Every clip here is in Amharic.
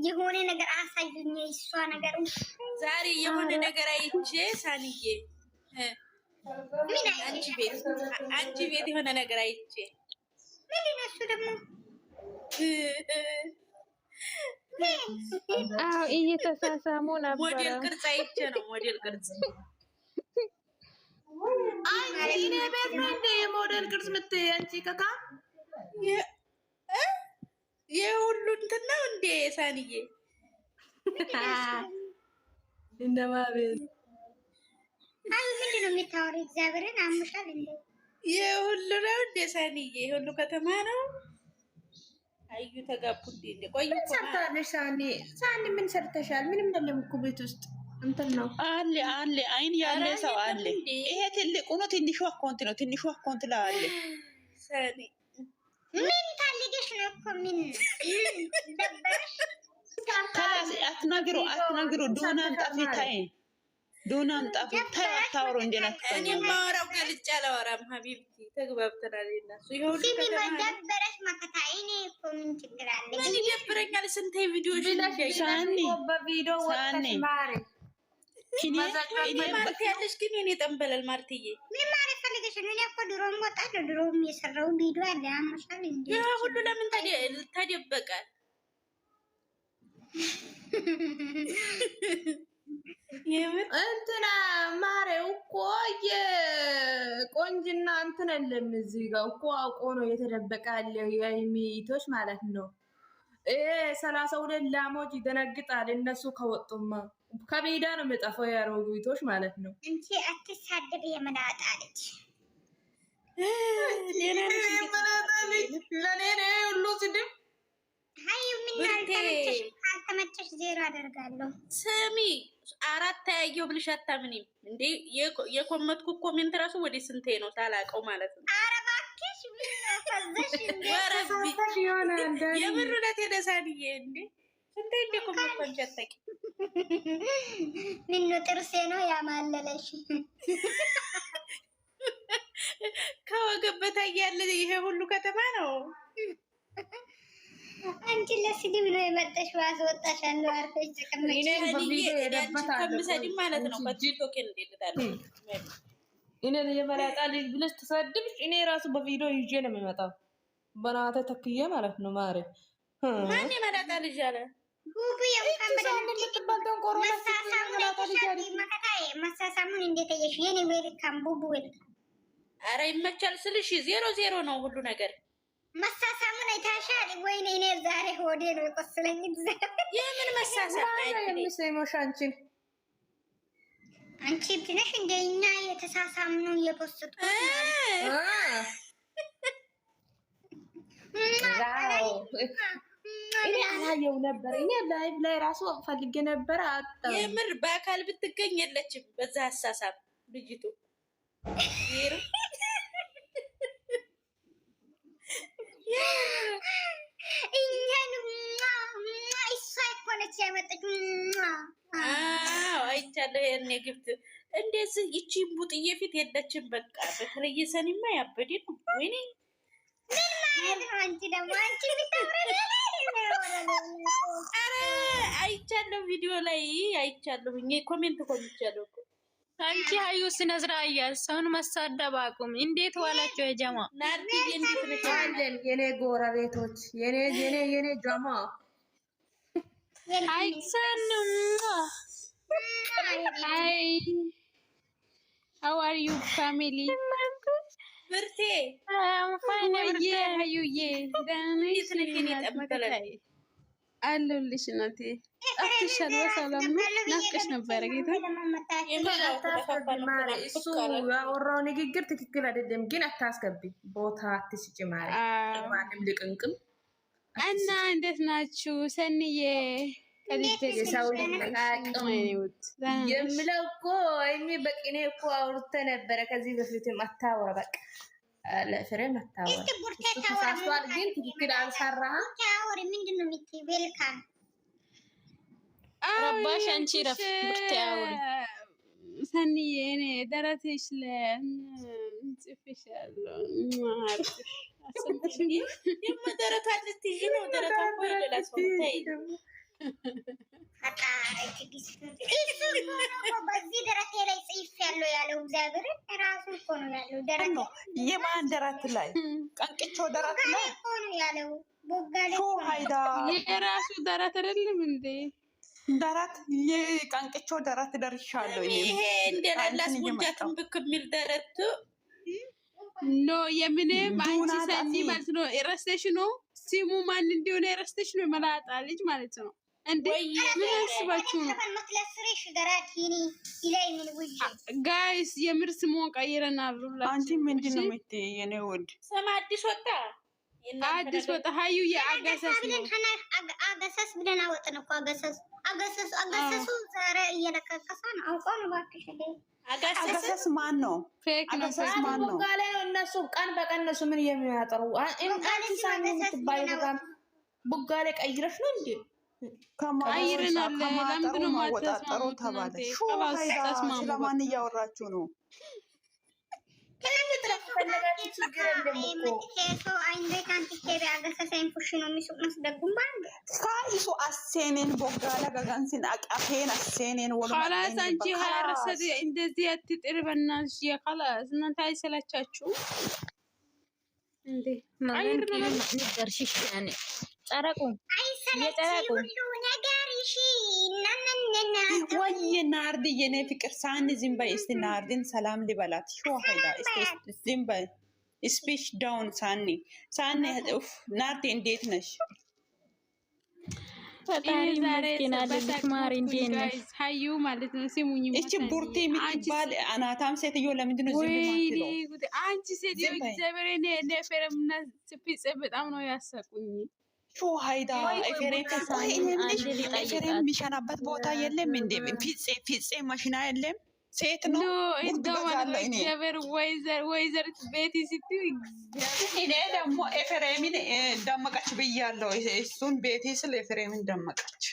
የሆነ ነገር አሳዩኝ። እሷ ነገር ዛሬ የሆነ ነገር አይቼ ሳንዬ አንቺ ቤት የሆነ ነገር አይቼ ምንድን ነው እሱ ደግሞ? አዎ እየተሳሳሙ ነበር። ሞዴል ቅርጽ አይቼ ነው። ሞዴል ቅርጽ አንቺ እኔ ቤት ነው እንደ ሞዴል ቅርጽ የምትይ አንቺ ከካ የሁሉ እንትን ነው እንዴ ሳንዬ? እንደማ ቤት አይ ምንድን ነው የምታወሪው? እግዚአብሔርን አምሻል እንዴ? የሁሉ ነው እንዴ ሳንዬ? የሁሉ ከተማ ነው። አዩ ተጋቡ እንዴ? ቆይ ሰርታለሽ ሳኒ ምን ሰርተሻል? ምንም የለም እኮ ቤት ውስጥ እንትን ነው አለ አይን ያለ ሰው አለ። ይሄ ትልቁ ነው ትንሹ አካውንት ነው። ትንሹ አካውንት ላይ አለ ሳኒ ምን ታልገሽ ነው እኮ ምን ደበረሽ? አትናግሩ ዶናም ጣፊታይ ዶናም ጣፊታይ አታውሩ እንደናት እኔ ማወራው ገልጫ አላወራም። ሀቢብቲ ተግባብተናል። እናሱ ይሁን ደበረሽ ማከታ እኔ እኮ ምን ችግር አለ? ምን ይደብረኛል? ስንት ቪዲዮ ሳኒ በቪዲዮ ወጣሽ ማሪ ማርት ያለሽ ግን የኔ ጠንበለል ማርትዬ ምን ማለት ፈልገሽ ነው? እኔ እኮ ድሮም ወጣለሁ። ድሮም የሰራው ቪዲዮ አለ። አመሻል እንዴ? ያ ሁሉ ለምን ተደበቀ? እንትና ማሬው እኮ የቆንጅና እንትን የለም እዚህ ጋር እኮ አውቆ ነው የተደበቀ ያለው የሚቶች ማለት ነው። 32 ላሞች ይደነግጣል እነሱ ከወጡማ ከሜዳ ነው የምጠፋው ያሮጊቶች ማለት ነው። እንቺ አትሳደብ የመናጣ ልጅ ለኔ ነው ሁሉ ስድብ። አይ ምን ካልተመቸሽ ዜሮ አደርጋለሁ። ስሚ 4 ያየው ብልሽ አታምኒም እንዴ? የኮመትኩ ኮሜንት ራሱ ወደ ስንቴ ነው ታላቀው ማለት ነው። ኧረ እባክሽ ምን ያፈዘሽ እንዴ? ተሳስተሽ ይሆናል እንዴ? የምሩነት የደሳንዬ እንዴ ስንቴ እንደ ኮሜንት ቆንጨተቂ ምን ጥርሴ ነው ያማለለሽ? ከወገበታ ያለ ይሄ ሁሉ ከተማ ነው። አንቺ ለስድብ ነው የመጣሽ። ዋስወጣሽ አንዱ አርፈሽ ተቀመጪ። ከምሰድብ ማለት ነው ከቲክቶክ እንደልታለ እኔ የመላጣ ልጅ ብለሽ ተሳድብሽ እኔ ራሱ በቪዲዮ ይዤ ነው የሚመጣው። በናተ ተክዬ ማለት ነው ማሬ ማን የመላጣ ልጅ አለ? ጉቡ መሳሳሙን እንዴት አየሽ? የኔ ዌልካም ቡቡ ዌልካም። ኧረ ይመቻል ስልሽ 0-0 ነው ሁሉ ነገር። መሳሳሙን አይታሻል? ወይኔ እኔ ዛሬ ሆዴ ነው የቆሰለኝ። የምን መሳሳም አይደለም አንቺን አንቺ ብትነሽ እንደኛ የተሳሳምነው እየፖስቱ እኔ አላየው ነበር። እኔ ላይቭ ላይ ራሱ ፈልጌ ነበር አጣው። የምር በአካል ብትገኝ የለችም በዛ ሀሳብ ልጅቱ ይሩ እኛን እሷ እኮ ነች ያመጣችው። አይቻለሁ። የኔ ግብት እንደዚህ ይቺን ቡጥዬ ፊት የለችም። በቃ በተለየ ሰኒማ ያበደ ነው። ወይኔ ምን ማለት ነው? አንቺ ደግሞ አንቺ ብታወራ ኧረ አይቻለሁ፣ ቪዲዮ ላይ አይቻለሁ። ኮሜንት ኮምቻለሁ። አንቺ ሀዩ ስነ ስርዓት ሰውን መሳደብ አቁም። እንዴት ዋላችሁ የጀማ ናርዲ? እንዴት ነሽ? የኔ ጎረቤቶች የኔ ጀማ አይሰንም። አይ how are you family? ብርቴ ፋይን ብርቴ ሀዩዬ አለሁልሽ እናቴ። አትሻል በሰላም ነው። ናፍቀሽ ነበረ ጌታ። እሱ ያወራው ንግግር ትክክል አይደለም፣ ግን አታስገቢ ቦታ አትስጪ ማለት ማንም ልቅንቅም እና እንዴት ናችሁ? ሰንዬ የሰው የምለው እኮ እኔ በቅኔ እኮ አውርተህ ነበረ ከዚህ በፊትም አታወራ በቃ ለፍሬም አታወራ። ተሳስቷል፣ ግን ትክክል አልሰራህም። ታወሪ ምንድን ነው የምትይው? ዌልካም ረባሽ አንቺ ረፍ ብርቴ አውሪ ሰንዬ እኔ ደረትሽ ለጽፍሻለሁ የምደረቷ ልትይዥ ነው። ደረቷ እኮ የሌላ ሰው ታይ በዚህ ደረቴ ላይ ጽይፍ ያለው እግዚአብሔር ራሱ እኮ ነው ያለው። ደረቴ የማን ደረት ላይ? ቀንቅቾ ደረት ላይ እኮ ነው ያለው። ቦጋሌ ሀይዳ የራሱ ደረት አይደለም እንዴ? ደረት የቀንቅቾ ደረት ደርሻለሁ። ይሄ እንደላላስ ጉዳቱን ብክ የሚል ደረቱ ኖ የምንም አንቺ ሰኒ ማለት ነው። ረስተሽ ነው ሲሙ ማን እንደሆነ ረስተሽ ነው። መላጣ ልጅ ማለት ነው እንዴ? ምን አስባችሁ ነው ጋይስ? የምር ስሙን ቀይረናል ሁላችን። አንቺ ምንድን ነው የምትይ የኔ ውድ? ስም አዲስ ወጣ፣ አዲስ ወጣ። ሀዩ የአጋሰስ ነው። አጋሰስ ብለን አወጥን እኮ አጋሰሱ ዛሬ እየለቀቀሰ ነው። አውቆ ነው እባክሽ። አጋሰስ ማን ነው? ፌክ ነው። አጋሰስ ማን ነው? ቡጋሌ ነው። እነሱ ቀን በቀን እነሱ ምን የሚያጠሩ አንቺ ሳሚ የምትባይ ቡጋሌ ቀይረሽ ነው እንዴ? ቀይረናል። ለምንድን ነው ማወጣጠሩ ተባለ? ስለማን እያወራችሁ ነው? ካይሱ አሴኔን ቦጋላ ገጋንሲን አቃፌን አሴኔን خلاص አንቺ ሀረሰት እንደዚህ አትጥሪ በእናትሽ። خلاص እናንተ አይሰላቻችሁ እንዴ? ማለት ነው ንገርሽሽ ያኔ ጨረቁ የጨረቁ ወይ ናርዲ የኔ ፍቅር ሳን ዝም በይ እስቲ። ናርዲን ሰላም ሊበላት ሾ ሀይዳ እስቲ ዝም በይ። ስፒች ዳውን ሳኒ ኡፍ ናርዲ እንዴት ነሽ? ፈጣሪ መስኪና ልጅ ማሪ እንዴት ነሽ? ሀዩ ማለት ነው። ሲሙኝ እቺ ቡርቴ የምትባል አናታም ሴትዮ ለምንድን ነው ዝም የማትለው? አንቺ ሴትዮ እግዚአብሔር እኔ ፈረምና ስፒጽ በጣም ነው ያሳቁኝ። ሹ ሀይዳ ኤፌሬም የሚሸናበት ቦታ የለም እንዴ? ፊጼ ማሽና የለም? ሴት ነው እግዚአብሔር ወይዘር ቤት ሲት እኔ ደግሞ ኤፌሬምን ደመቀች ብያለሁ። እሱን ቤቴ ስል ኤፌሬምን ደመቀች።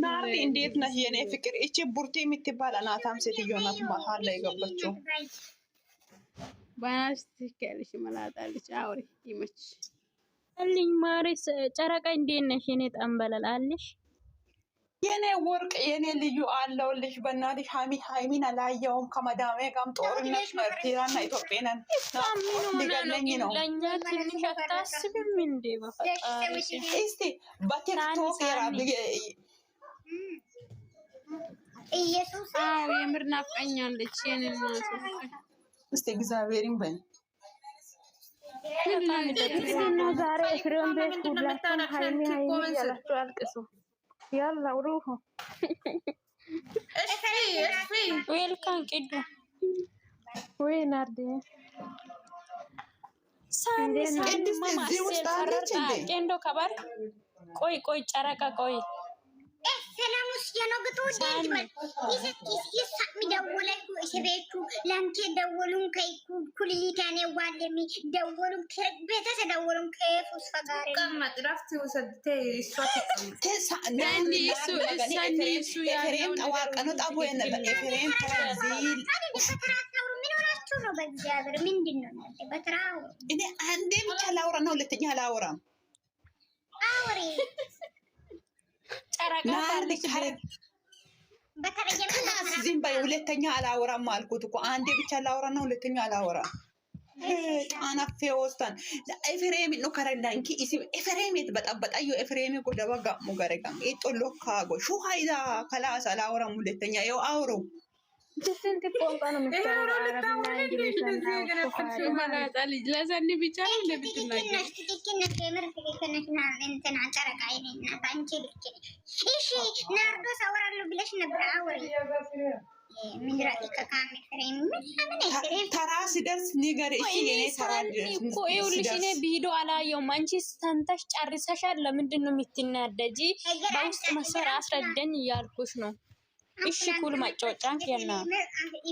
ናርዲ እንዴት ነሽ የኔ ፍቅር? እቺ ቡርቴ የምትባል አናታም ሴትዮ ናት መሀል ላይ ገባችው። ባናሽ ትከልሽ መላጣልሽ አውሪ ይመች አልኝ ማሪ ጨረቃ እንዴት ነሽ? የኔ ጠንበለል አለሽ የኔ ወርቅ የኔ ልዩ አለውልሽ። በእናትሽ ሃይሚን አላየውም። ከመዳሜ ጋርም ጦርነት ኤርትራና ኢትዮጵያን ሊገለኝ ነው። ለኛ ትንሽ አታስብም እንዴ? በፈጣሪ እስቲ በቲክቶክ ኢየሱስ የምር ናፍቀኛለች የኔ እናት። እስቲ እግዚአብሔርን በይ እና ዛሬ ፍሬውን ቤት ሁላችሁም ሃይሚ ያላችሁ አልቅሱ። ያላ ውሩሁ ዌልካም ቅዱ ወይ ናርዲ ሳንዲስ ቄንዶ ከባር ቆይ ጨረቃ ቆይ ሰላሙስ የነግቶ ይሰሚ ደወለኩ እሰቤቱ ለንኬ ደወሉን ከይኩ ኩሊታኔ ዋለሚ ደወሉን ከቤተሰ ደወሉን ከፉስ ፈጋሪ ቀመጥ ረፍት ወሰድቴ ይሷት ሳኒ እሱ ያለው ተዋቀኑ ጣቦ የነበር ኤፍሬም ተራዚል በተራታው ምን ሆናችሁ ነው? በእግዚአብሔር ምንድነው እናንተ በተራው? እኔ አንዴ ብቻ ላውራ ነው፣ ሁለተኛ አላወራም። አውሪ ዝም በይ። ሁለተኛ አላወራም አልኩት እኮ። አንዴ ብቻ ላውራ ነው፣ ሁለተኛ አላወራም። ጣናፌ ወስታን ኤፍሬም ነው ከረላ እንኪ ኤፍሬም በጣበጣዩ ኤፍሬም ጎ ደባጋ ሙገረጋም ኢጦሎካጎ ሹ ሀይዳ ከላስ አላወራም። ሁለተኛ ይኸው አውሩ ስንት ቋንቋ ነው የምታወራው? አረብኛ፣ እንግሊዝ እና መላጣ ልጅ ለሰኒ ብቻ ነው እንደምትናገር። ናርዶስ አወራለሁ ብለሽ ነበር። አውሪ ተራ ሲደርስ ንገሪ። ይኸውልሽ እኔ ቪዲዮ አላየሁም። አንቺ ሰንተሽ ጨርሰሻል። ለምንድን ነው የምትናደጂ? በውስጥ መስመር አስረደን እያልኩሽ ነው። እሺ ኩል ማጫወጫ ያና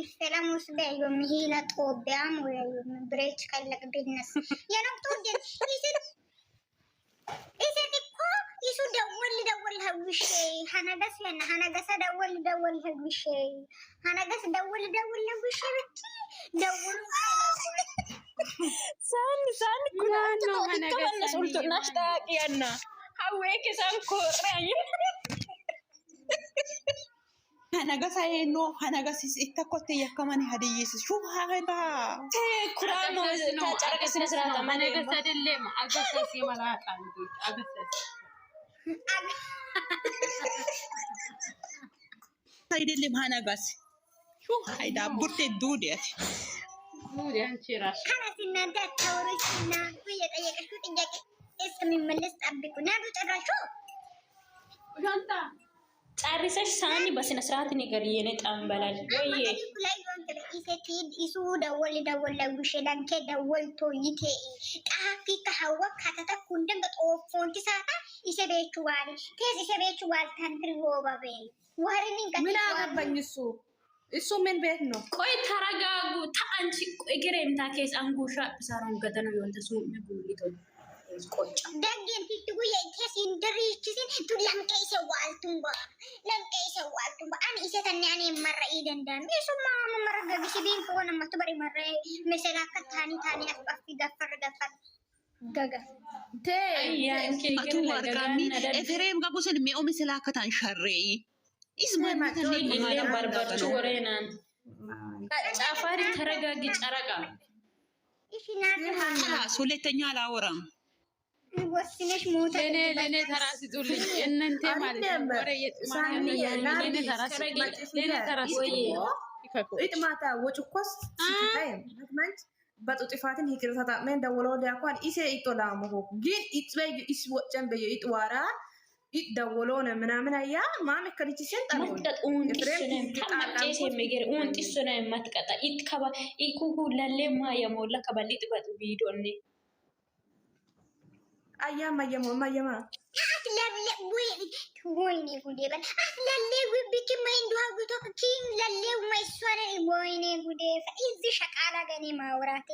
ኢፈላሙስ በዩ ሚሂላ ጦቢያም ወይ ብሬች ከለቅ ቢዝነስ የነብቶ እኮ ይሱ ደወል ሀውሽ ሀነገስ ያና ሀነገሰ ደወል ሀውሽ ሀነገስ ደወል ሀውሽ ብቻ ደወሉ Saan Naannoo kun mana akka manna sultu gasanii nashtaaqiyannaa hawwee keessaan koorraayu. Hanaga sayeno hanaga sis ittakotte yakkamani hadiyyeessis shuu haada Kuraan tacara sina sirata mana mana gasadillee agarsiisee malaataan agarsiisa. sayidillim hanagas shuu haida burte duudiyati Duudiyaan chiraas. خلاص እናንተ አታወሩኝና እየጠየቀሽው ጥያቄ እስከሚመለስ ጠብቁ። ናዱ ጨራሹ ሻንጣ ጨርሰሽ ሳኒ በስነ ስርዓት ንገሪ የኔ ጠንበላል ወይ ላይ ወንድ ኢሴቲ ኢሱ ደወል ደወል ለጉሽ ዳንከ ደወልቶ ይቴ ጣፊ ከሐወ ከተተ ኩንደን በጦፎንቲ ሳታ ኢሰቤቹ ዋሪ ቴስ ኢሰቤቹ ዋልታን ድርቦባቤ ዋሪኒን ምን አገባኝ እሱ ምን ቤት ነው? ቆይ ተረጋጉ። ታንቺ ቆይ ገረምታ ኬስ አንጉሻ ሳሮን ገተነ ወንተሱ ምጉሊቶ ቆጫ ደገን ፊትጉ የቴስ ኢንድሪችሲን ቱላም ከይሰ ዋልቱምባ ለንከይሰ ዋልቱምባ አን ኢሰተኛ እኔ መረኢ ደንዳን እሱማ መረጋግሽ ቢን ከሆነ ማስተበሪ መረኢ መሰላከት ታኒ ታኒ አስፋፊ ገፈር ገጋ ቴ ያንኪ atu argami efrem gabusen mi omi selakatan sharrei isman ይሄ ባርባቹ ወሬናን ጫፋሪ ተረጋጊ ጨረቃ እሺ ናት ሁለተኛ አላወራም ወስነሽ ሞተ ለኔ ተራስጡልኝ እናንተ ማለት ነው። ወሬ የጥማኝ ለኔ ተራስጡልኝ ለኔ ተራስጡልኝ ይፈቁ ኢጥማታ ወጭኮስ ሲታየም ህክመንት በጥጥፋትን ይቅርታ ታመን ደውሎ ሊያኳን ኢሴ ኢጦላሙ ግን ኢጥበይ ኢስ ወጨን በየ ኢጥዋራ ደውሎ ነው ምናምን አያ ማም ከልጅሽን ጠሩ መጥጠጥ ኡንቲስነም ታማጨስ የሚገር ኡንቲስነም ማትቀጣ ኢትከባ ኢኩኩ ለሌማ የሞላ ከበሊጥ በጡ ቪዲዮኔ አያማ ማየማ ለለ ወይኔ ጉዴ በል ለለ ጉብኪ ማይንዱ አጉቶ ኪን ለለ ማይሷረ ወይኔ ጉዴ እዚ ሸቃላ ገኔ ማውራቴ